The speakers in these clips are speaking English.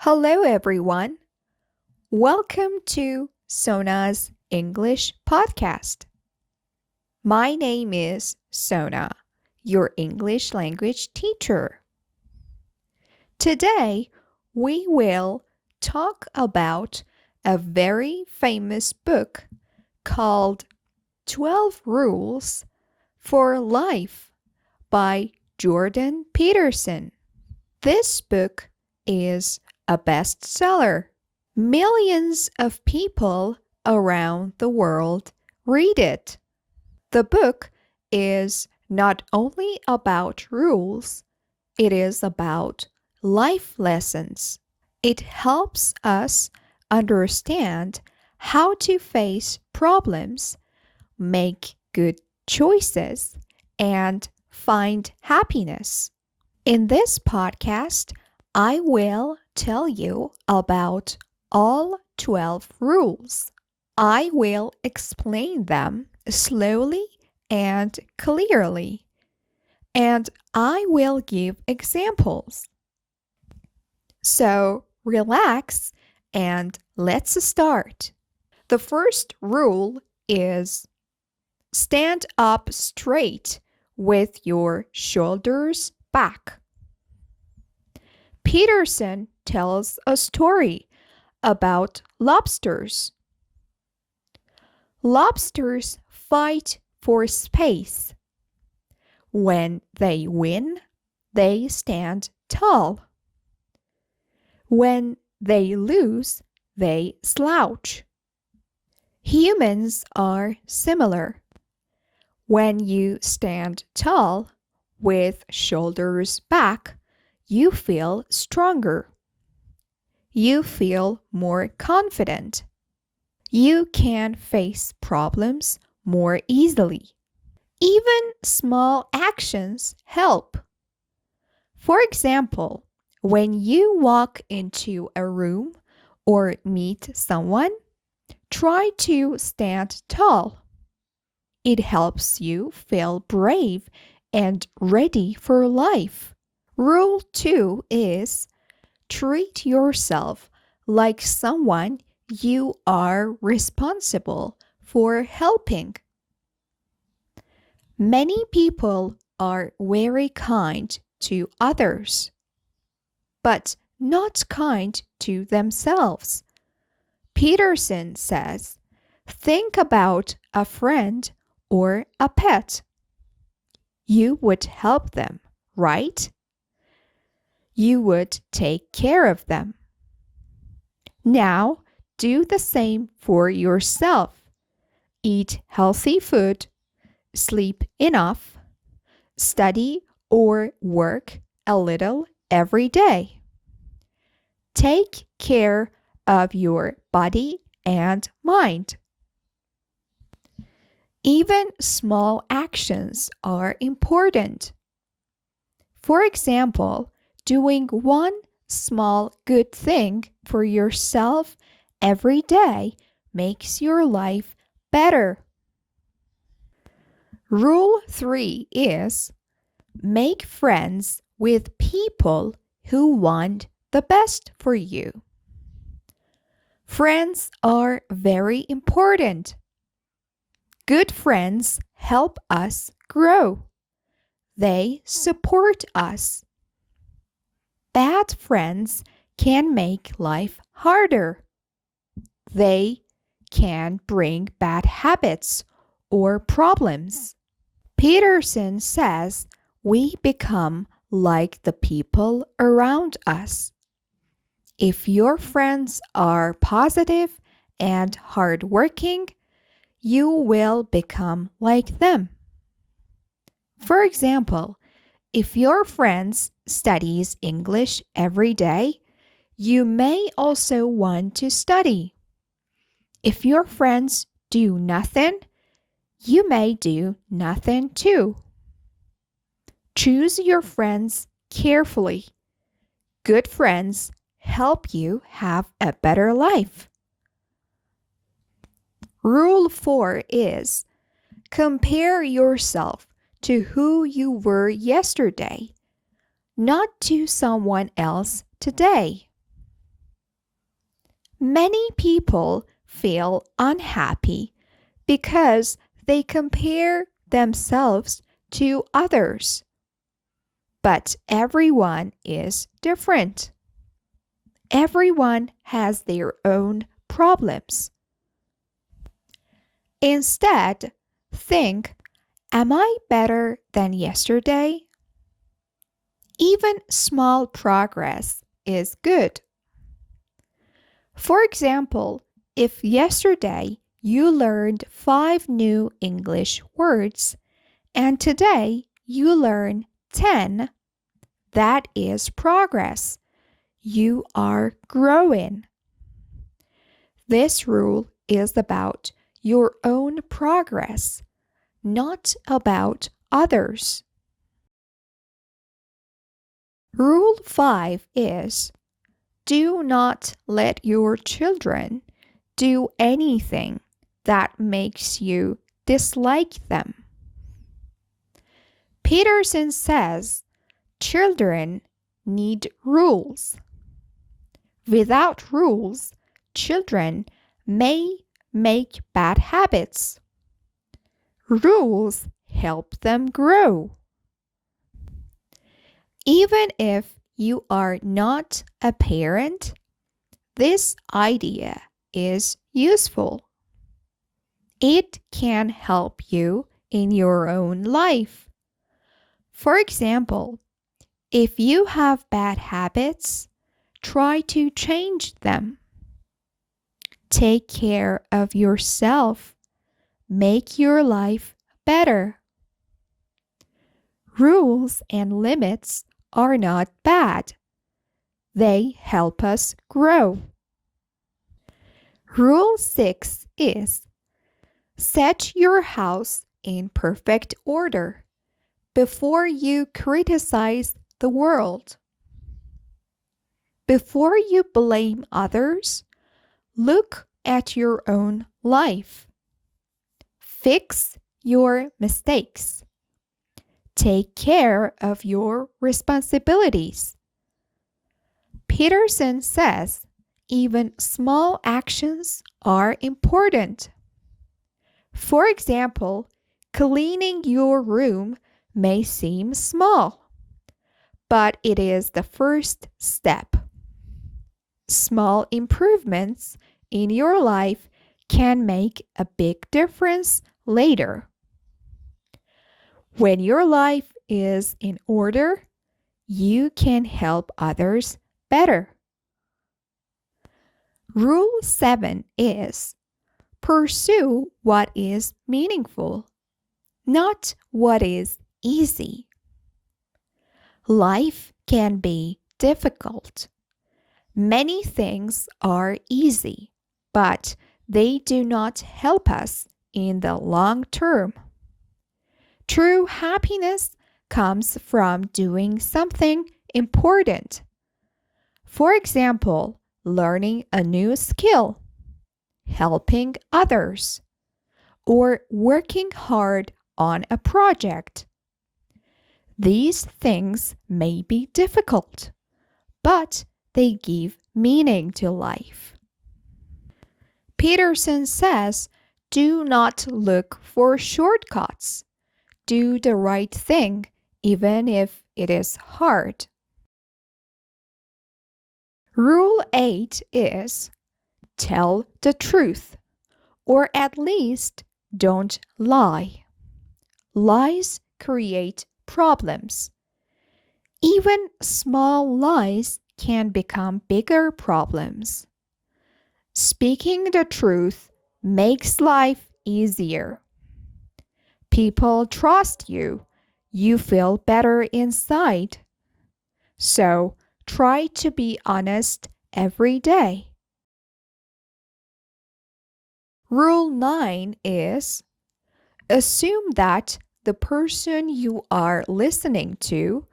Hello, everyone. Welcome to Sona's English podcast. My name is Sona, your English language teacher. Today, we will talk about a very famous book called 12 Rules for Life by Jordan Peterson. This book is a bestseller. Millions of people around the world read it. The book is not only about rules, it is about life lessons. It helps us understand how to face problems, make good choices, and find happiness. In this podcast, I will tell you about all 12 rules. I will explain them slowly and clearly, and I will give examples. So relax and let's start. The first rule is stand up straight with your shoulders back. Peterson tells a story about lobsters. Lobsters fight for space. When they win, they stand tall. When they lose, they slouch. Humans are similar. When you stand tall, with shoulders back, you feel stronger. You feel more confident. You can face problems more easily. Even small actions help. For example, when you walk into a room or meet someone, try to stand tall. It helps you feel brave and ready for life. Rule 2 is treat yourself like someone you are responsible for helping. Many people are very kind to others, but not kind to themselves. Peterson says, think about a friend or a pet. You would help them, right? You would take care of them. Now, do the same for yourself. Eat healthy food, sleep enough, study or work a little every day. Take care of your body and mind. Even small actions are important. For example, doing one small good thing for yourself every day makes your life better. Rule 3 is make friends with people who want the best for you. Friends are very important. Good friends help us grow. They support us. Bad friends can make life harder. They can bring bad habits or problems. Peterson says we become like the people around us. If your friends are positive and hardworking, you will become like them. For example, if your friend studies English every day, you may also want to study. If your friends do nothing, you may do nothing too. Choose your friends carefully. Good friends help you have a better life. Rule 4 is compare yourself to who you were yesterday, not to someone else today. Many people feel unhappy because they compare themselves to others. But everyone is different. Everyone has their own problems. Instead, think, am I better than yesterday? Even small progress is good. For example, if yesterday you learned 5 new English words and today you learn 10, that is progress. You are growing. This rule is about your own progress, not about others. Rule 5 is, do not let your children do anything that makes you dislike them. Peterson says children need rules. Without rules, children may make bad habits. Rules help them grow. Even if you are not a parent, this idea is useful. It can help you in your own life. For example, if you have bad habits, try to change them. Take care of yourself. Make your life better. Rules and limits are not bad. They help us grow. Rule 6 is, set your house in perfect order before you criticize the world. Before you blame others, look at your own life. Fix your mistakes. Take care of your responsibilities. Peterson says even small actions are important. For example, cleaning your room may seem small, but it is the first step. Small improvements in your life can make a big difference later. When your life is in order, you can help others better. Rule 7 is, pursue what is meaningful, not what is easy. Life can be difficult. Many things are easy, but they do not help us in the long term. True happiness comes from doing something important. For example, learning a new skill, helping others, or working hard on a project. These things may be difficult, but they give meaning to life. Peterson says, do not look for shortcuts. Do the right thing, even if it is hard. Rule 8 is, tell the truth, or at least don't lie. Lies create problems. Even small lies can become bigger problems. Speaking the truth makes life easier. People trust you. You feel better inside. So try to be honest every day. Rule 9 is, assume that the person you are listening to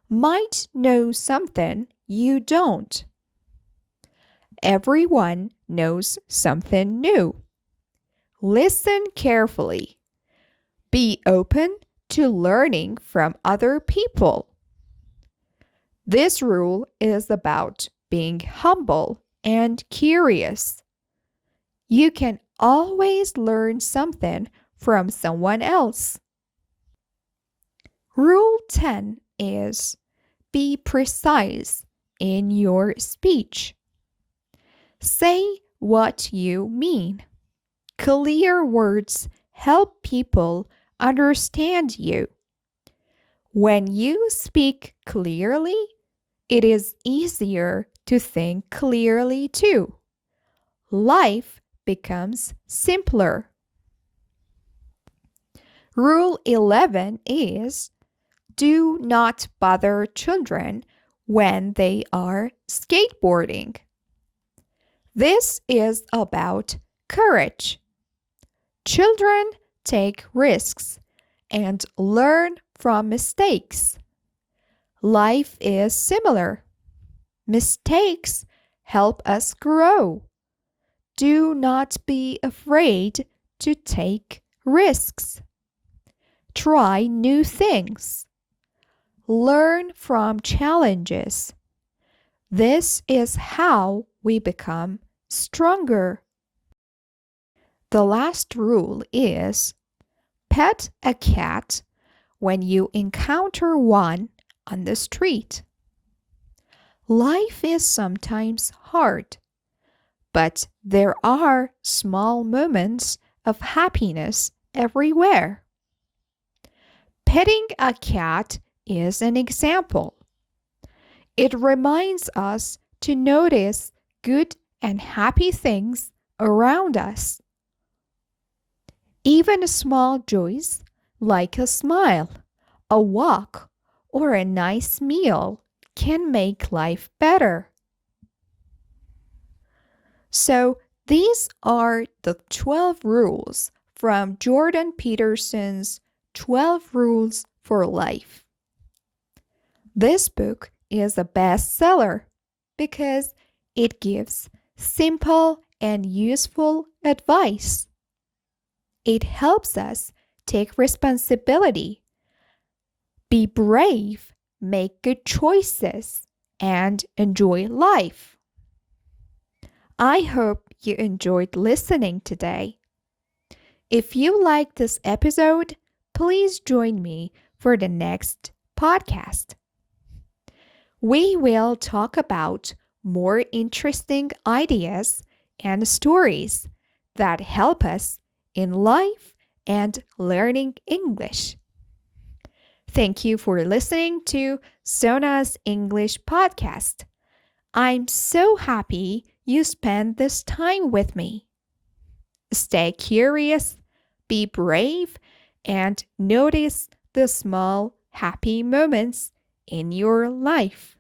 might know something you don't. Everyone knows something new. Listen carefully. Be open to learning from other people. This rule is about being humble and curious. You can always learn something from someone else. Rule 10 is be precise in your speech. Say what you mean. Clear words help people understand you. When you speak clearly, it is easier to think clearly too. Life becomes simpler. Rule 11 is do not bother children when they are skateboarding. This is about courage. Children take risks and learn from mistakes. Life is similar. Mistakes help us grow. Do not be afraid to take risks. Try new things. Learn from challenges. This is how we become stronger. The last rule is pet a cat when you encounter one on the street. Life is sometimes hard, but there are small moments of happiness everywhere. Petting a cat is an example. It reminds us to notice good and happy things around us. Even small joys like a smile, a walk, or a nice meal can make life better. So, these are the 12 rules from Jordan Peterson's 12 Rules for Life. This book is a bestseller because it gives simple and useful advice. It helps us take responsibility, be brave, make good choices, and enjoy life. I hope you enjoyed listening today. If you liked this episode, please join me for the next podcast. We will talk about more interesting ideas and stories that help us in life and learning English. Thank you for listening to Sona's English podcast. I'm so happy you spent this time with me. Stay curious, be brave, and notice the small happy moments in your life.